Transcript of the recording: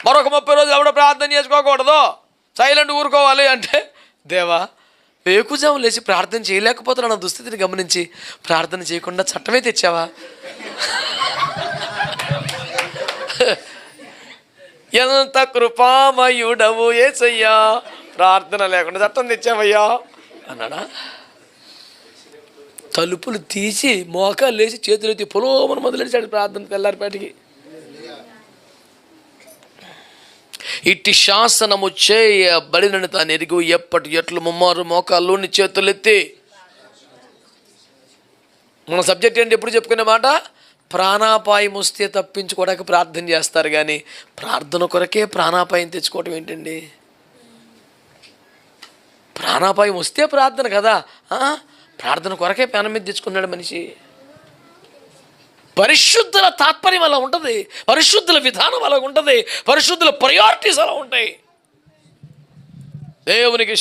మరొక 30 రోజులు ఎవడో ప్రార్థన చేసుకోకూడదు, సైలెంట్ ఊరుకోవాలి అంటే, దేవా వేకుజాము లేచి ప్రార్థన చేయలేకపోతున్నా నా దుస్థితిని గమనించి ప్రార్థన చేయకుండా చట్టమే తెచ్చావా? ఎంత కృపామయుడవు యేసయ్యా, ప్రార్థన లేకుండా చట్టం తెచ్చావయ్యా అన్నాడా? తలుపులు తీసి మోకాలు లేచి చేతులు ఎత్తి పొలోమని మొదలెడిచాడు ప్రార్థన తెల్లారిపాటికి. ఇట్టి శాసనము చేయబడినని తాను ఎరుగు ఎప్పటి ఎట్లు ముమ్మారు మోకాల్లోని చేతులెత్తి. మన సబ్జెక్ట్ ఏంటి ఎప్పుడు చెప్పుకునే మాట? ప్రాణాపాయం వస్తే తప్పించుకోవడానికి ప్రార్థన చేస్తారు, కానీ ప్రార్థన కొరకే ప్రాణాపాయం తెచ్చుకోవటం ఏంటండి? ప్రాణాపాయం వస్తే ప్రార్థన కదా, ప్రార్థన కొరకే ప్రాణం మీద తెచ్చుకున్నాడు మనిషి. పరిశుద్ధుల తాత్పర్యం అలా ఉంటుంది, పరిశుద్ధుల విధానం అలా ఉంటుంది, పరిశుద్ధుల ప్రయారిటీస్ అలా ఉంటాయి. దేవునికి